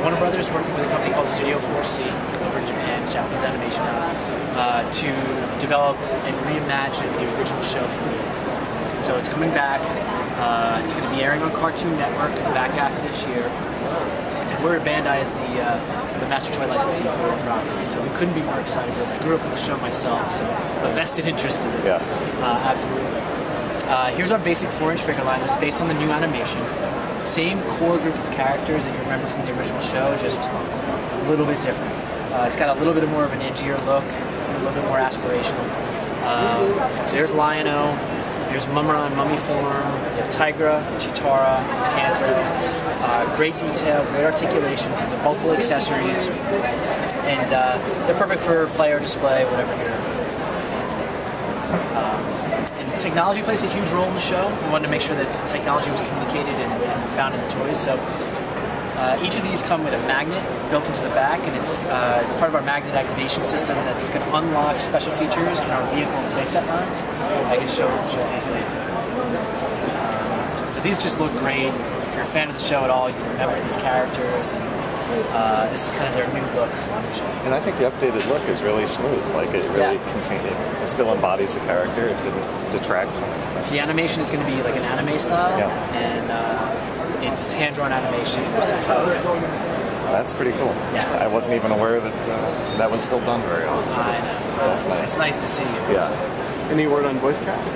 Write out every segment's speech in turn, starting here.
Warner Brothers working with a company called Studio 4C over in Japan, Japanese animation house, to develop and reimagine the original show from the 80s. So it's coming back. It's going to be airing on Cartoon Network in the back half of this year. And we're at Bandai as the Master Toy licensee for the property, so we couldn't be more excited because I grew up with the show myself, so a vested interest in this. Yeah. Absolutely. Here's our basic 4-inch figure line. This is based on the new animation. Same core group of characters that you remember from the original show, just a little bit different. It's got a little bit more of an edgier look, it's a little bit more aspirational. So here's Lion-O, here's Mumra in mummy form, you have Tigra, Chitara, Panther. Great detail, great articulation, multiple accessories, and they're perfect for play or display, whatever you're fancy. And technology plays a huge role in the show. We wanted to make sure that technology was communicated and found in the toys. So each of these come with a magnet built into the back, and it's part of our magnet activation system that's going to unlock special features in our vehicle and playset lines. I can showcase later. So these just look great. If you're a fan of the show at all, you remember these characters. And, this is kind of their new look on the show. And I think the updated look is really smooth. Like it really it still embodies the character. It didn't detract from it. The animation is going to be like an anime style, and it's hand-drawn animation. That's pretty cool. Yeah. I wasn't even aware that that was still done very often. I know. That's nice. It's nice to see. Yeah. Any word on voice cast?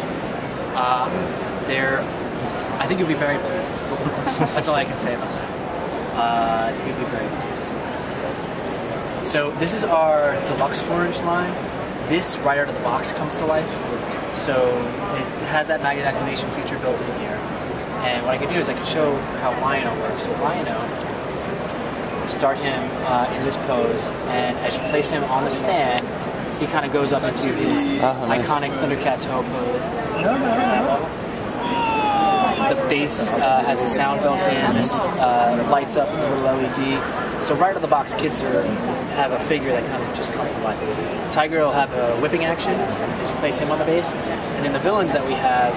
I think you'll be very pleased. That's all I can say about that. I think you'll be very pleased. So this is our deluxe 4-inch line. This right out of the box comes to life. So it has that magnet activation feature built in here. And what I could do is I could show how Lion-O works. So Lion-O, start him in this pose, and as you place him on the stand, he kind of goes up into his iconic Thundercats Ho pose. The base has the sound built in. This lights up with a little LED. So right out of the box, kids have a figure that kind of just comes to life. Tiger will have a whipping action as you place him on the base. And then the villains that we have,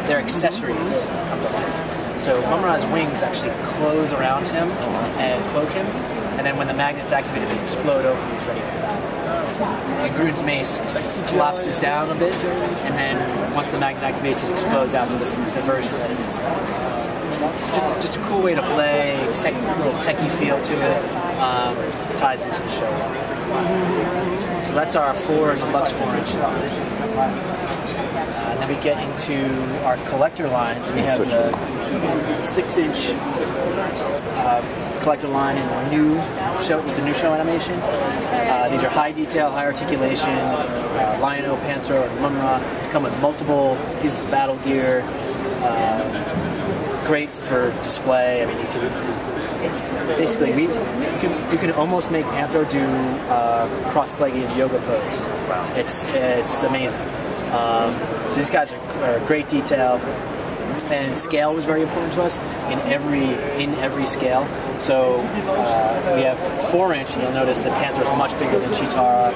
their accessories come to life. So Mumra's wings actually close around him and cloak him. And then when the magnet's activated, they explode open. He's ready for that. And Groot's mace collapses down a bit, and then once the magnet activates, it explodes out to the version that it is. Just a cool way to play, little techie feel to it, ties into the show. So that's our deluxe 4-inch line. And then we get into our collector lines. We have the 6-inch collector line in the new show animation. These are high detail, high articulation. Lion-O, Panther, and Mumra come with multiple pieces of battle gear. Great for display. I mean, you can basically you can almost make Panther do cross-legged yoga pose. Wow, it's amazing. So these guys are great detail. And scale was very important to us in every scale. So we have 4-inch, and you'll notice that Panther is much bigger than Chitara,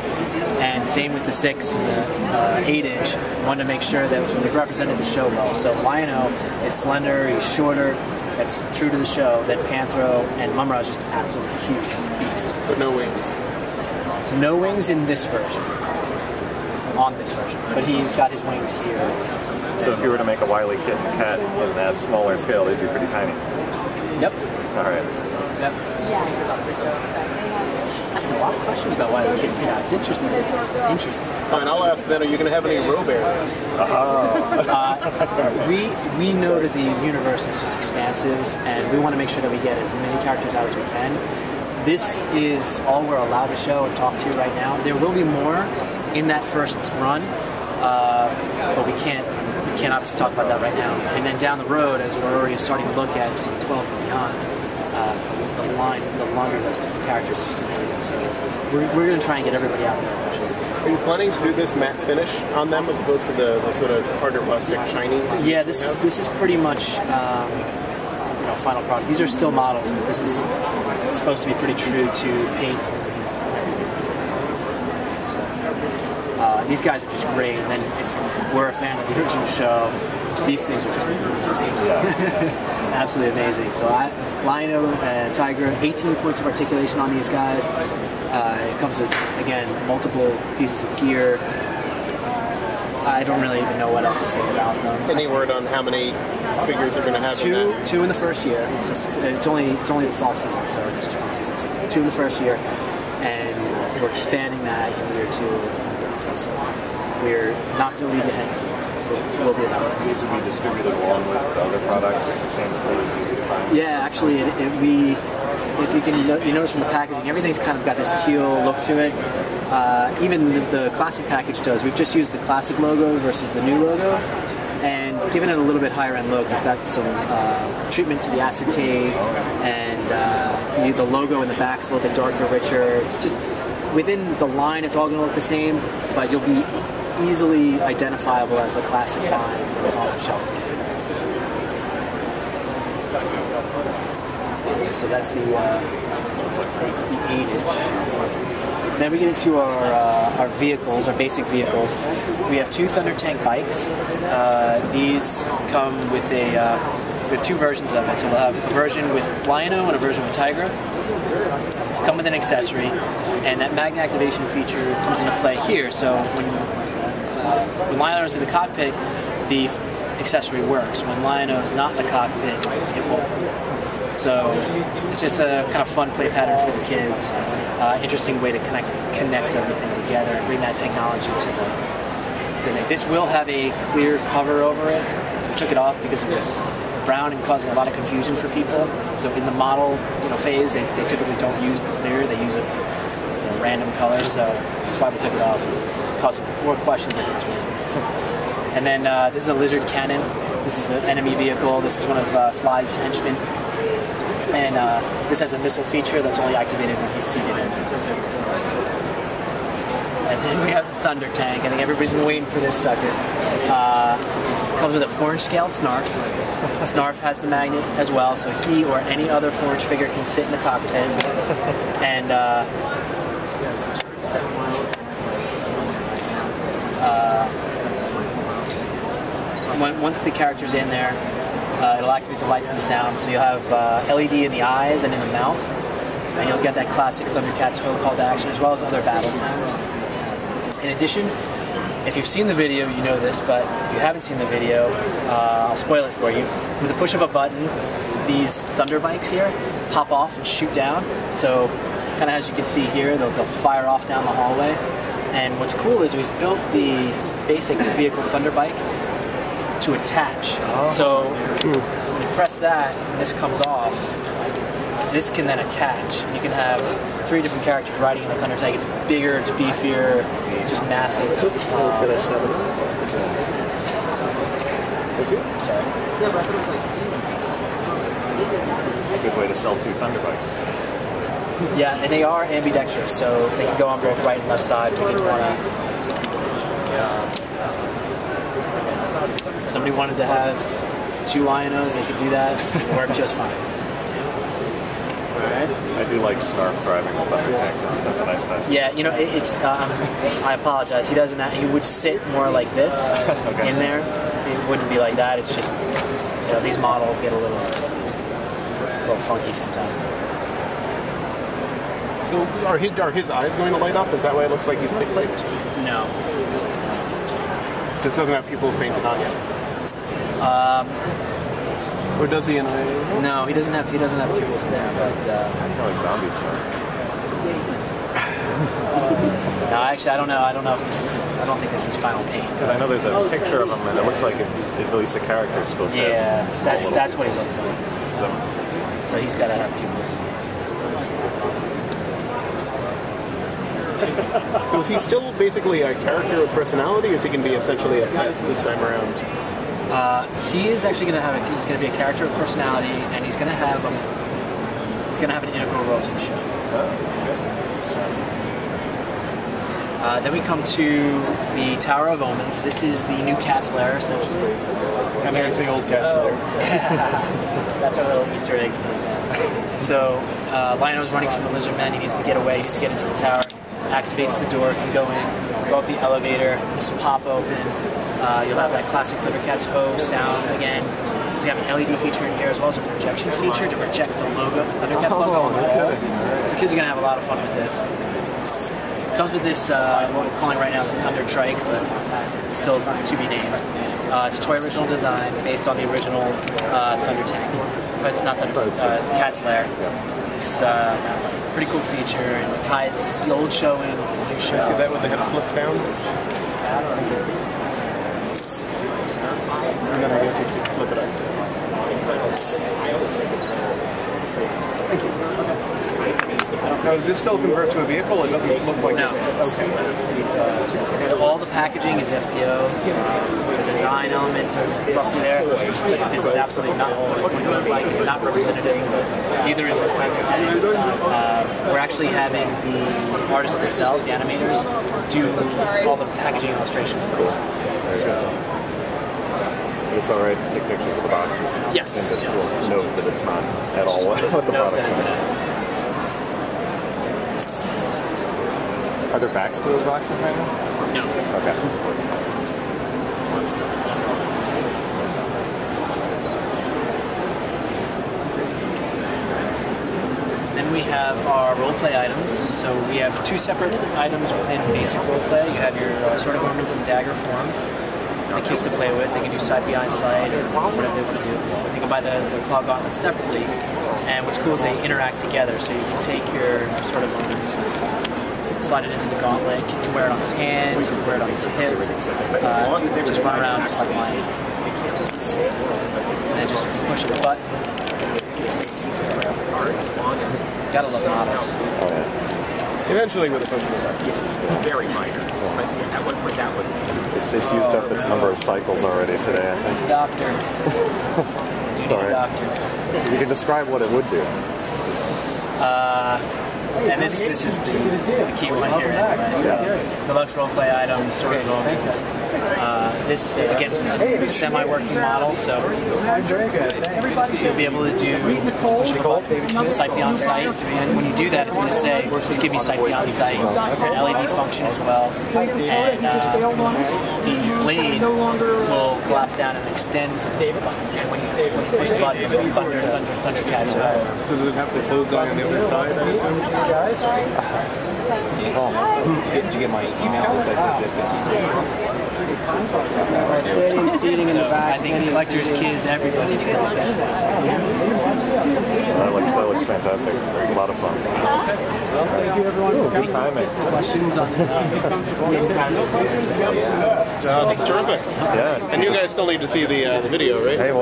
and same with the 6 and the 8-inch. We wanted to make sure that we represented the show well. So Lion-O is slender, he's shorter. That's true to the show. That Panther and Mumra is just absolutely huge beast. But no wings. No wings in this version. On this version, but he's got his wings here. So if you were to make a Wile E. Cat in that smaller scale, they'd be pretty tiny. Yep. All right. Yep. Asking a lot of questions about Wile E. Cat. It's interesting. It's interesting. And I'll ask then, are you going to have any Robears? We know that the universe is just expansive, and we want to make sure that we get as many characters out as we can. This is all we're allowed to show and talk to right now. There will be more in that first run, but we can't obviously talk about that right now. And then down the road, as we're already starting to look at 2012 and beyond, the laundry list of characters is just amazing. So we're going to try and get everybody out there eventually. Are you planning to do this matte finish on them as opposed to the sort of harder plastic shiny? Yeah, this is pretty much final product. These are still models, but this is supposed to be pretty true to paint and everything. So, these guys are just great. And then if we're a fan of the original show, these things are just amazing. Yeah. absolutely amazing. So Lion-O and Tiger, 18 points of articulation on these guys. It comes with, again, multiple pieces of gear. I don't really even know what else to say about them. Any word on how many figures are going to have? Two in the first year. So it's only the fall season, so it's just one season. So 2 in the first year, and we're expanding that in year 2. So we're not going to leave you hanging. We'll be about it. These will be distributed along with other products at the same stores, easy to find. Yeah, actually, if you can, you notice from the packaging, everything's kind of got this teal look to it. Even the classic package does. We've just used the classic logo versus the new logo, and given it a little bit higher end look. We've got some treatment to the acetate, and the logo in the back's a little bit darker, richer. It's just within the line, it's all going to look the same, but you'll be easily identifiable as the classic line when it's on the shelf today. So that's the 8-inch. Then we get into our vehicles, our basic vehicles. We have 2 Thunder Tank bikes. These come with we have 2 versions of it. So we'll have a version with Lion-O and a version with Tigra. Come with an accessory, and that magnet activation feature comes into play here. So when Lion-O is in the cockpit, the accessory works. When Lion-O is not in the cockpit, it won't. So it's just a kind of fun play pattern for the kids. Interesting way to connect everything together and bring that technology to the. This will have a clear cover over it. We took it off because it was brown and causing a lot of confusion for people. So in the model phase, they typically don't use the clear. They use a random color. So that's why we took it off. It's causing more questions than it's worth. And then this is a lizard cannon. This is the enemy vehicle. This is one of Slide's henchmen. And this has a missile feature that's only activated when he's seated in it. And then we have the Thunder Tank. I think everybody's been waiting for this sucker. Comes with a 4-inch scaled Snarf. Snarf has the magnet as well, so he or any other 4-inch figure can sit in the cockpit. And once the character's in there, it'll activate the lights and the sound. So you'll have LED in the eyes and in the mouth, and you'll get that classic Thundercats ho call to action, as well as other battle sounds. In addition, if you've seen the video, you know this, but if you haven't seen the video, I'll spoil it for you. With the push of a button, these Thunder bikes here pop off and shoot down. So kind of as you can see here, they'll fire off down the hallway. And what's cool is we've built the basic vehicle Thunder bike to attach. So when you press that and this comes off, this can then attach. And you can have 3 different characters riding in the Thunder Tank. It's bigger, it's beefier, it's just massive. Sorry. A good way to sell 2 Thunder bikes. Yeah, and they are ambidextrous, so they can go on both right and left side. We didn't want to. If somebody wanted to have 2 Lion-Os, they could do that. It would work just fine. Alright. I do like Snarf driving the Thunder Tank. That's a nice touch. Yeah, it's. I apologize. He doesn't. He would sit more like this in there. It wouldn't be like that. It's just these models get a little funky sometimes. So are his eyes going to light up? Is that why it looks like he's light piped? No. This doesn't have pupils painted on yet. Or does he? No, he doesn't have pupils in there. But it's kind of like zombie Snarf. No, actually, I don't know. I don't think this is final paint. Because I know there's a picture of him, and it looks like at least the character is supposed to. Yeah, that's what he looks like. So he's got to have pupils. So is he still basically a character with personality, or is he going to be essentially a pet this time around? He is actually going to he's going to be a character with personality, and he's going to have an integral role to the show. So then we come to the Tower of Omens. This is the new Cat's Lair, essentially. And there's the old Cat's Lair. That's a little Easter egg for the fans. So Lion-O's running from the lizard man. He needs to get away. He needs to get into the tower. Activates the door, can go in, go up the elevator, just pop open. You'll have that classic Thundercats ho sound again. because you have an LED feature in here as well as a projection feature to project the logo, the Thundercats logo on the wall. So kids are going to have a lot of fun with this. It comes with this, what we're calling right now the Thunder Trike, but it's still to be named. It's a toy original design based on the original Thunder Tank. But it's not Thunder, Cat's Lair. It's a pretty cool feature and it ties the old show in with the new show. See that with the head flips down? And then I guess you can flip it up. Thank you. Now, does this still convert to a vehicle? It doesn't look like no. Okay. All the packaging is FPO. The design elements are roughly there. But this is absolutely not what it's going to look like. Not representative. Neither is this Thunder Tank. We're actually having the artists themselves, the animators, do all the packaging illustration for us. So. It's alright to take pictures of the boxes. Yes. And just note that it's not at all what the products are. Are there backs to those boxes right now? No. Okay. Then we have our roleplay items. So we have two separate items within basic roleplay. You have your sword of ornaments in dagger form. For the kids to play with. They can do side behind side or whatever they want to do. They can buy the claw gauntlet separately. And what's cool is they interact together. So you can take your sword of ornaments, slide it into the gauntlet. You can wear it on his hands, you can wear it on his hip. Just run around just like mine. And then just push a button. Gotta love models. Eventually with a push of very minor. But that was it's used up its number of cycles already today, I think. Doctor. It's alright. Doctor. You can describe what it would do. And this is the key one here. Anyway. So, deluxe roleplay items, sword of ornaments. This, again, semi-working model, so you'll be able to do sight beyond sight. And when you do that, it's going to say, just give me sight beyond sight. An LED function as well. And the blade will collapse down and extend. And when you push the button, it'll Thundercats out. So does it have the close down on the other side, I assume? Did you get my email? So I think collectors, kids, everybody's going to benefit. That looks fantastic. A lot of fun. Thank you, everyone. Good timing. Questions on That's terrific. Yeah. And you guys still need to see the video, right? Hey, well